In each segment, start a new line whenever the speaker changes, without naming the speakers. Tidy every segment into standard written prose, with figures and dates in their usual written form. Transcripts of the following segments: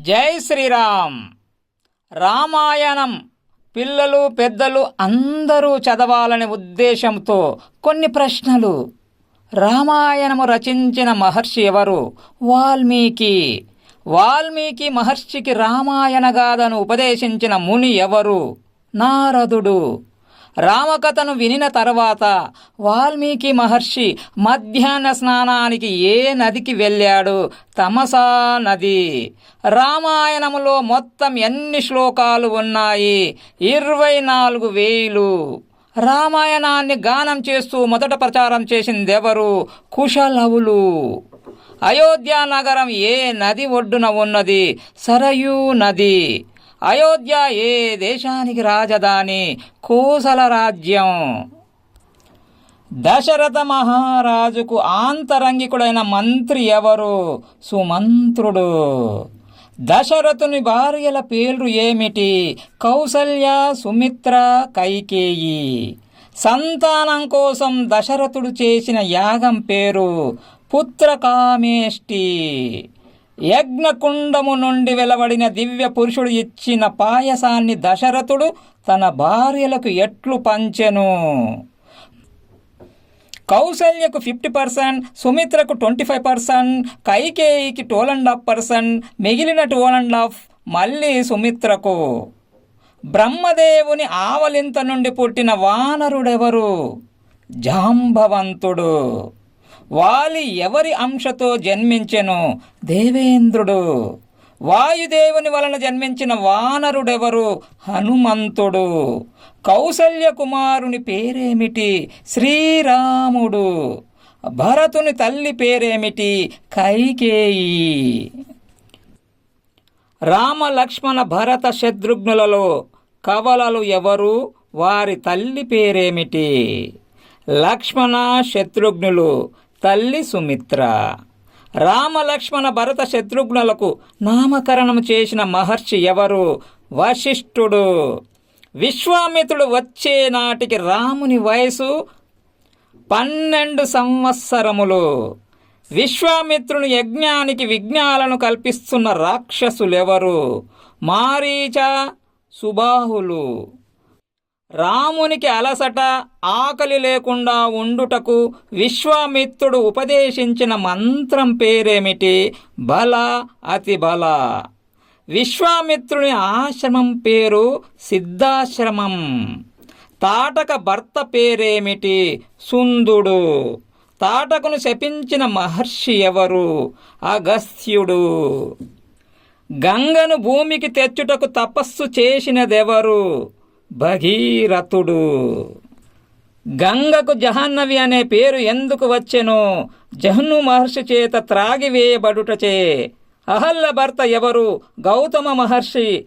జై శ్రీరామ్. రామాయణం పిల్లలు పెద్దలు అందరూ చదవాలనే ఉద్దేశంతో కొన్ని ప్రశ్నలు. రామాయణము రచించిన మహర్షి ఎవరు? వాల్మీకి. వాల్మీకి మహర్షికి రామాయణ గాథను ఉపదేశించిన ముని ఎవరు? నారదుడు. రామకథను వినిన తర్వాత వాల్మీకి మహర్షి మధ్యాహ్న స్నానానికి ఏ నదికి వెళ్ళాడు? తమసా నది. రామాయణములో మొత్తం ఎన్ని శ్లోకాలు ఉన్నాయి? 24,000. రామాయణాన్ని గానం చేస్తూ మొదట ప్రచారం చేసిందెవరు? కుశలవులు. అయోధ్య నగరం ఏ నది ఒడ్డున ఉన్నది? సరయూ నది. అయోధ్య ఏ దేశానికి రాజధాని? కోసల రాజ్యం. దశరథ మహారాజుకు ఆంతరంగికుడైన మంత్రి ఎవరు? సుమంత్రుడు. దశరథుని భార్యల పేర్లు ఏమిటి? కౌసల్య, సుమిత్ర, కైకేయి. సంతానం కోసం దశరథుడు చేసిన యాగం పేరు పుత్రకామేష్టి. యజ్ఞకుండము నుండి వెలువడిన దివ్య పురుషుడు ఇచ్చిన పాయసాన్ని దశరథుడు తన భార్యలకు ఎట్లు పంచెను? కౌసల్యకు 50%, సుమిత్రకు 25%, కైకేయికి 2.5%, మిగిలిన 2.5% మళ్ళీ సుమిత్రకు. బ్రహ్మదేవుని ఆవలింత నుండి పుట్టిన వానరుడెవరు? జాంబవంతుడు. వాలి ఎవరి అంశతో జన్మించెను? దేవేంద్రుడు. వాయుదేవుని వలన జన్మించిన వానరుడెవరు? హనుమంతుడు. కౌసల్య కుమారుని పేరేమిటి? శ్రీరాముడు. భరతుని తల్లి పేరేమిటి? కైకేయి. రామ లక్ష్మణ భరత శత్రుఘ్నులలో కవలలు ఎవరు? వారి తల్లి పేరేమిటి? లక్ష్మణ శత్రుఘ్నులు. తల్లి సుమిత్ర. రామ లక్ష్మణ భరత శత్రుఘ్నులకు నామకరణం చేసిన మహర్షి ఎవరు? వశిష్ఠుడు. విశ్వామిత్రుడు వచ్చే నాటికి రాముని వయసు 12 సంవత్సరములు. విశ్వామిత్రుని యజ్ఞానికి విఘ్నాలను కల్పిస్తున్న రాక్షసులెవరు? మారీచ, సుబాహులు. రామునికి అలసట, ఆకలి లేకుండా ఉండుటకు విశ్వామిత్రుడు ఉపదేశించిన మంత్రం పేరేమిటి? బల, అతి బల. విశ్వామిత్రుని ఆశ్రమం పేరు సిద్ధాశ్రమం. తాటక భర్త పేరేమిటి? సుందుడు. తాటకును శపించిన మహర్షి ఎవరు? అగస్త్యుడు. గంగను భూమికి తెచ్చుటకు తపస్సు చేసినదెవరు? భగీరథుడు. గంగకు జహన్నవి అనే పేరు ఎందుకు వచ్చెను? జహ్ను మహర్షి చేత త్రాగివేయబడుటచే. అహల్య భర్త ఎవరు? గౌతమ మహర్షి.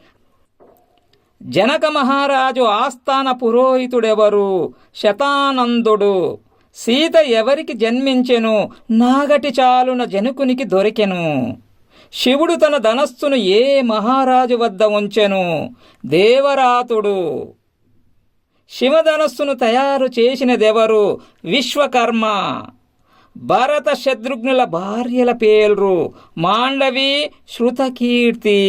జనక మహారాజు ఆస్థాన పురోహితుడెవరు? శతానందుడు. సీత ఎవరికి జన్మించెను? నాగటి చాలున జనకునికి దొరికెను. శివుడు తన ధనస్సును ఏ మహారాజు వద్ద ఉంచెను? దేవరాతుడు. శివధనస్సును తయారు చేసినదెవరు? విశ్వకర్మ. భరత శత్రుఘ్నుల భార్యల పేర్లు మాండవి, శృతకీర్తి.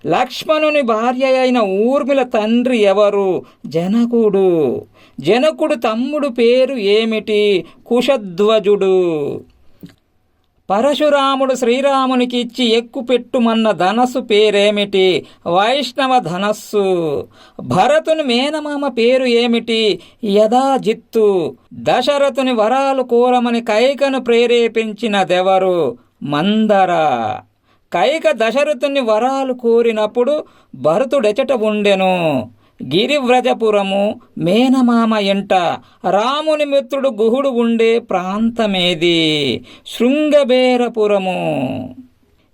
లక్ష్మణుని భార్య అయిన ఊర్మిళ తండ్రి ఎవరు? జనకుడు. జనకుడు తమ్ముడు పేరు ఏమిటి? కుశధ్వజుడు. పరశురాముడు శ్రీరామునికి ఇచ్చి ఎక్కుపెట్టుమన్న ధనస్సు పేరేమిటి? వైష్ణవ ధనస్సు. భరతుని మేనమామ పేరు ఏమిటి? యదాజిత్తు. దశరథుని వరాలు కోరమని కైకను ప్రేరేపించినదెవరు? మందర. కైక దశరథుని వరాలు కోరినప్పుడు భరతుడెచట ఉండెను? గిరివ్రజపురము మేనమామ ఎంట రాముని మిత్రుడు గుహుడు ఉండే ప్రాంతమేది? శృంగబేరపురము.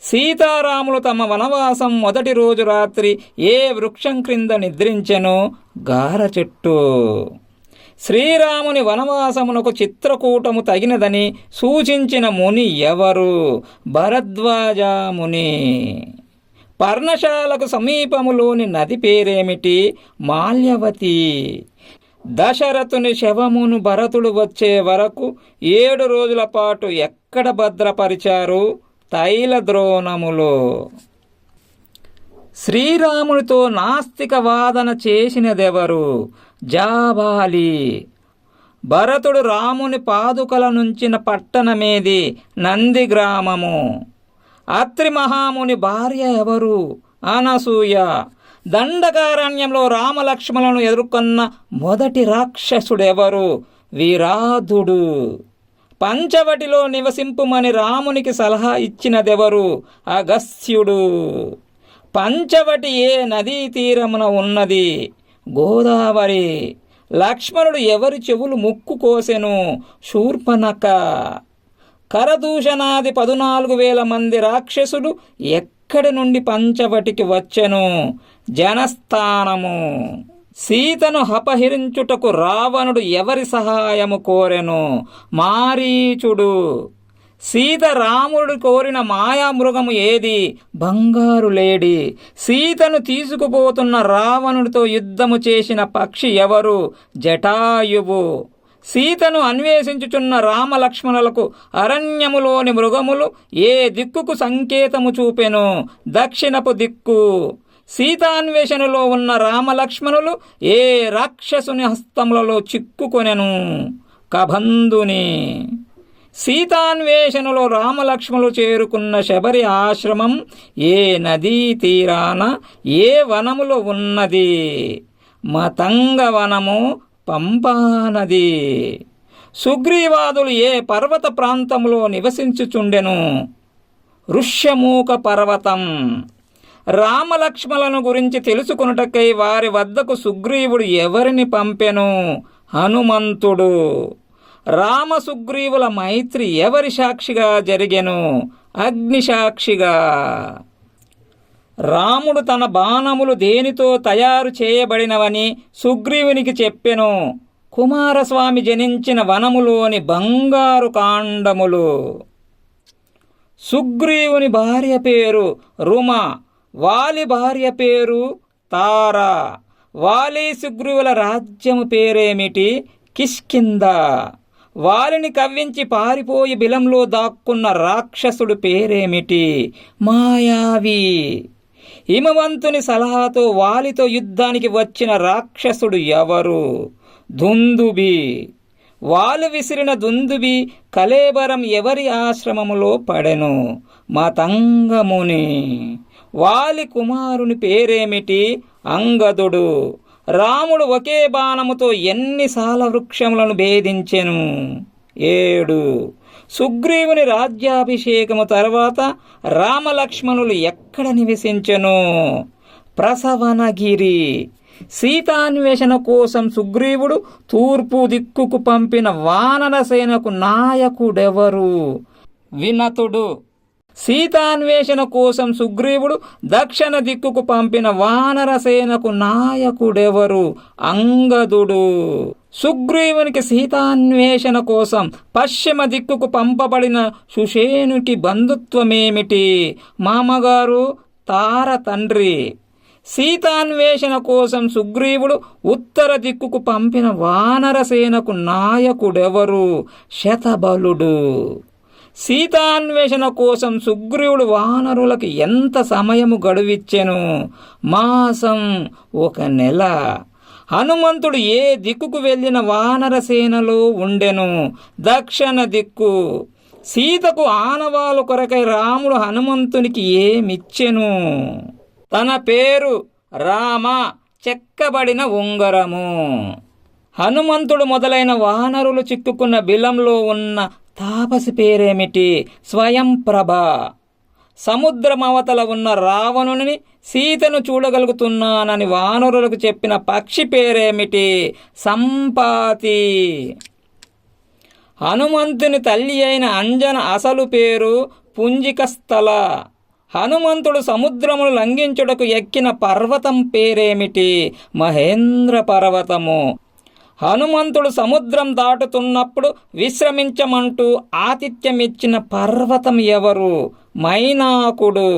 సీతారాములు తమ వనవాసం మొదటి రోజు రాత్రి ఏ వృక్షం క్రింద నిద్రించెనో? గార చెట్టు. శ్రీరాముని వనవాసమునకు చిత్రకూటము తగినదని సూచించిన ముని ఎవరు? భరద్వాజముని. పర్ణశాలకు సమీపములోని నది పేరేమిటి? మాల్యవతి. దశరథుని శవమును భరతుడు వచ్చే వరకు 7 రోజుల పాటు ఎక్కడ భద్రపరిచారు? తైలద్రోణములో. శ్రీరామునితో నాస్తిక వాదన చేసినదెవరు? జాబాలి. భరతుడు రాముని పాదుకల నుంచిన పట్టణమేది? నందిగ్రామము. అత్రి మహాముని భార్య ఎవరు? అనసూయ. దండకారణ్యంలో రామలక్ష్మణులను ఎదుర్కొన్న మొదటి రాక్షసుడెవరు? విరాధుడు. పంచవటిలో నివసింపుమని రామునికి సలహా ఇచ్చినదెవరు? అగస్త్యుడు. పంచవటి ఏ నదీ తీరమున ఉన్నది? గోదావరి. లక్ష్మణుడు ఎవరి చెవులు ముక్కు కోసెను? శూర్పణఖ. కరదూషణాది 14,000 మంది రాక్షసులు ఎక్కడి నుండి పంచవటికి వచ్చెను? జనస్థానము. సీతను అపహరించుటకు రావణుడు ఎవరి సహాయము కోరెను? మారీచుడు. సీత రాముడు కోరిన మాయామృగము ఏది? బంగారు లేడి. సీతను తీసుకుపోతున్న రావణుడితో యుద్ధము చేసిన పక్షి ఎవరు? జటాయువు. సీతను అన్వేషించుచున్న రామలక్ష్మణులకు అరణ్యములోని మృగములు ఏ దిక్కుకు సంకేతము చూపెను? దక్షిణపు దిక్కు. సీతాన్వేషణలో ఉన్న రామలక్ష్మణులు ఏ రాక్షసుని హస్తములలో చిక్కుకొనెను? కబంధుని. సీతాన్వేషణలో రామలక్ష్మణులు చేరుకున్న శబరి ఆశ్రమం ఏ నదీ తీరాన ఏ వనములో ఉన్నది? మతంగ వనము, పంపానది. సుగ్రీవాదులు ఏ పర్వత ప్రాంతంలో నివసించుచుండెను? ఋష్యమూక పర్వతం. రామలక్ష్మణులను గురించి తెలుసుకొనుటకై వారి వద్దకు సుగ్రీవుడు ఎవరిని పంపెను? హనుమంతుడు. రామసుగ్రీవుల మైత్రి ఎవరి సాక్షిగా జరిగెను? అగ్నిసాక్షిగా. రాముడు తన బాణములు దేనితో తయారు చేయబడినవని సుగ్రీవునికి చెప్పెను? కుమారస్వామి జనించిన వనములోని బంగారు కాండములు. సుగ్రీవుని భార్య పేరు రుమ. వాలి భార్య పేరు తార. వాలి సుగ్రీవుల రాజ్యము పేరేమిటి? కిష్కింద. వాలిని కవ్వించి పారిపోయి బిలంలో దాక్కున్న రాక్షసుడు పేరేమిటి? మాయావి. హిమవంతుని సలహాతో వాలితో యుద్ధానికి వచ్చిన రాక్షసుడు ఎవరు? దుందుబి. వాలు విసిరిన దుందుబి కళేబరం ఎవరి ఆశ్రమములో పడెను? మతంగముని. వాలి కుమారుని పేరేమిటి? అంగదుడు. రాముడు ఒకే బాణముతో ఎన్ని సాల వృక్షములను భేదించెను? 7. సుగ్రీవుని రాజ్యాభిషేకము తర్వాత రామలక్ష్మణులు ఎక్కడ నివసించెను? ప్రసవనగిరి. సీతాన్వేషణ కోసం సుగ్రీవుడు తూర్పు దిక్కుకు పంపిన వానర సేనకు నాయకుడెవరు? వినతుడు. సీతాన్వేషణ కోసం సుగ్రీవుడు దక్షిణ దిక్కుకు పంపిన వానర సేనకు నాయకుడెవరు? అంగదుడు. సుగ్రీవునికి సీతాన్వేషణ కోసం పశ్చిమ దిక్కుకు పంపబడిన సుషేనుకి బంధుత్వమేమిటి? మామగారు, తార తండ్రి. సీతాన్వేషణ కోసం సుగ్రీవుడు ఉత్తర దిక్కుకు పంపిన వానర సేనకు నాయకుడెవరు? శతబలుడు. సీతాన్వేషణ కోసం సుగ్రీవుడు వానరులకు ఎంత సమయము గడువిచ్చెను? మాసం, 1 నెల. హనుమంతుడు ఏ దిక్కుకు వెళ్ళిన వానర సేనలో ఉండెను? దక్షిణ దిక్కు. సీతకు ఆనవాలు కొరకై రాముడు హనుమంతునికి ఏమిచ్చెను? తన పేరు రామ, చెక్కబడిన ఉంగరము. హనుమంతుడు మొదలైన వానరులు చిక్కుకున్న బిలంలో ఉన్న తాపసి పేరేమిటి? స్వయంప్రభ. సముద్రం అవతల ఉన్న రావణుని సీతను చూడగలుగుతున్నానని వానరులకు చెప్పిన పక్షి పేరేమిటి? సంపాతి. హనుమంతుని తల్లి అయిన అంజన అసలు పేరు పుంజికస్థల. హనుమంతుడు సముద్రమును లంఘించుటకు ఎక్కిన పర్వతం పేరేమిటి? మహేంద్ర పర్వతము. హనుమంతుడు సముద్రం దాటుతున్నప్పుడు విశ్రమించమంటూ ఆతిథ్యమిచ్చిన పర్వతం ఎవరు? మైనాకుడు.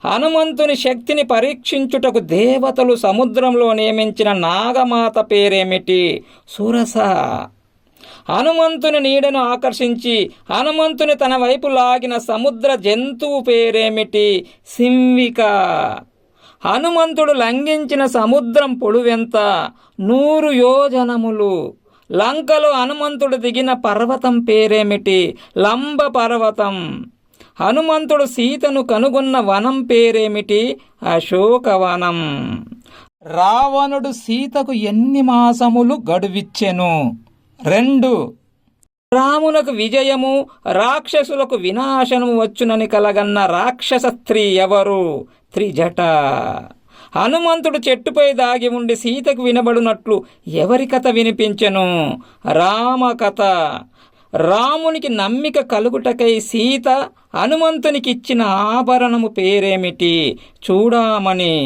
హనుమంతుని శక్తిని పరీక్షించుటకు దేవతలు సముద్రంలో నియమించిన నాగమాత పేరేమిటి? సురస. హనుమంతుని నీడను ఆకర్షించి హనుమంతుని తన వైపు లాగిన సముద్ర జంతువు పేరేమిటి? సింవిక. హనుమంతుడు లంఘించిన సముద్రం పొడవెంత? 100 యోజనములు. లంకలో హనుమంతుడు దిగిన పర్వతం పేరేమిటి? లంబ పర్వతం. హనుమంతుడు సీతను కనుగొన్న వనం పేరేమిటి? అశోకవనం. రావణుడు సీతకు ఎన్ని మాసములు గడువిచ్చెను? 2. రామునకు విజయము రాక్షసులకు వినాశనము వచ్చునని కలగన్న రాక్షస స్త్రీ ఎవరు? త్రిజట. హనుమంతుడు చెట్టుపై దాగి ఉండి సీతకు వినబడినట్లు ఎవరి కథ వినిపించెను? రామకథ. రామునికి నమ్మిక కలుగుటకై సీత హనుమంతునికి ఇచ్చిన ఆభరణము పేరేమిటి? చూడామణి.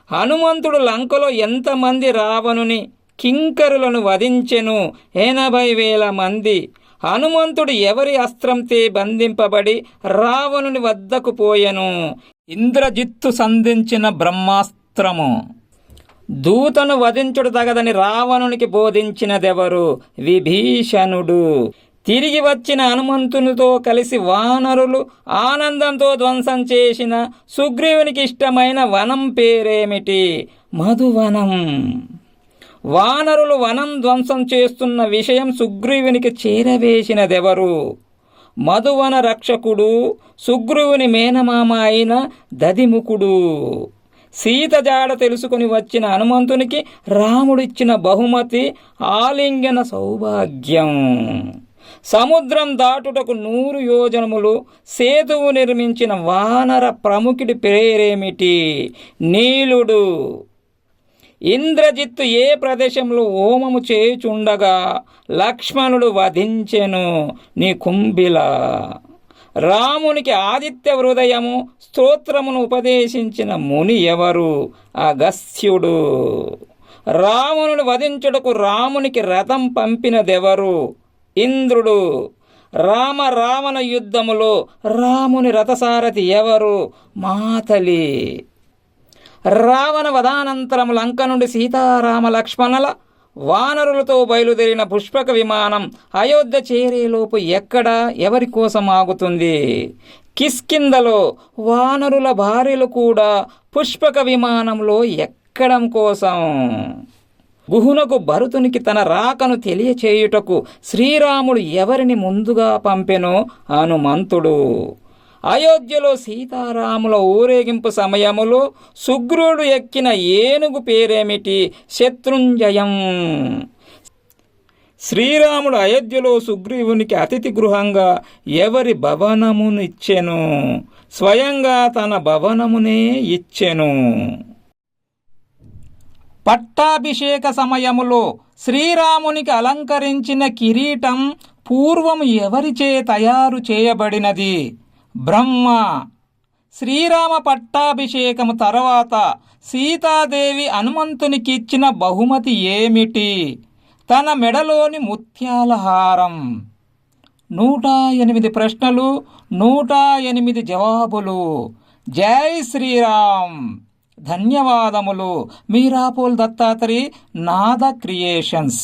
హనుమంతుడు లంకలో ఎంతమంది రావణుని కింకరులను వధించెను? 80,000 మంది. హనుమంతుడు ఎవరి అస్త్రంతే బంధింపబడి రావణుని వద్దకు పోయెను? ఇంద్రజిత్తు సంధించిన బ్రహ్మాస్త్రము. దూతను వధించుడు తగదని రావణునికి బోధించినదెవరు? విభీషణుడు. తిరిగి వచ్చిన హనుమంతునితో కలిసి వానరులు ఆనందంతో ధ్వంసం చేసిన సుగ్రీవునికి ఇష్టమైన వనం పేరేమిటి? మధువనం. వానరులు వనం ధ్వంసం చేస్తున్న విషయం సుగ్రీవునికి చేరవేసినదెవరు? మధువన రక్షకుడు, సుగ్రీవుని మేనమామ అయిన దదిముఖుడు. సీత జాడ తెలుసుకుని వచ్చిన హనుమంతునికి రాముడిచ్చిన బహుమతి ఆలింగన సౌభాగ్యం. సముద్రం దాటుటకు 100 యోజనములు సేతువు నిర్మించిన వానర ప్రముఖుడి పేరేమిటి? నీలుడు. ఇంద్రజిత్తు ఏ ప్రదేశంలో హోమము చేయుచుండగా లక్ష్మణుడు వధించెను? నికుంభిల. రామునికి ఆదిత్య హృదయము స్తోత్రమును ఉపదేశించిన ముని ఎవరు? అగస్త్యుడు. రావణుని వధించుటకు రామునికి రథం పంపినదెవరు? ఇంద్రుడు. రావణ యుద్ధములో రాముని రథసారథి ఎవరు? మాతలి. రావణ వధానంతరం లంక నుండి సీతారామ లక్ష్మణుల వానరులతో బయలుదేరిన పుష్పక విమానం అయోధ్య చేరేలోపు ఎక్కడ ఎవరి కోసం ఆగుతుంది? కిష్కింధలో. వానరుల భార్యలు కూడా పుష్పక విమానంలో ఎక్కడం కోసం. గుహునకు భరతునికి తన రాకను తెలియచేయుటకు శ్రీరాముడు ఎవరిని ముందుగా పంపెను? హనుమంతుడు. అయోధ్యలో సీతారాముల ఊరేగింపు సమయములో సుగ్రీవుడు ఎక్కిన ఏనుగు పేరేమిటి? శత్రుంజయం. శ్రీరాముడు అయోధ్యలో సుగ్రీవునికి అతిథి గృహంగా ఎవరి భవనమునిచ్చెను? స్వయంగా తన భవనమునే ఇచ్చెను. పట్టాభిషేక సమయములో శ్రీరామునికి అలంకరించిన కిరీటం పూర్వం ఎవరిచే తయారు చేయబడినది? బ్రహ్మ. శ్రీరామ పట్టాభిషేకము తర్వాత సీతాదేవి హనుమంతునికి ఇచ్చిన బహుమతి ఏమిటి? తన మెడలోని ముత్యాల హారం. 108 ప్రశ్నలు, 108 జవాబులు. జై శ్రీరామ్. ధన్యవాదములు. మీ రాపోల్ దత్తాత్రి, నాద క్రియేషన్స్.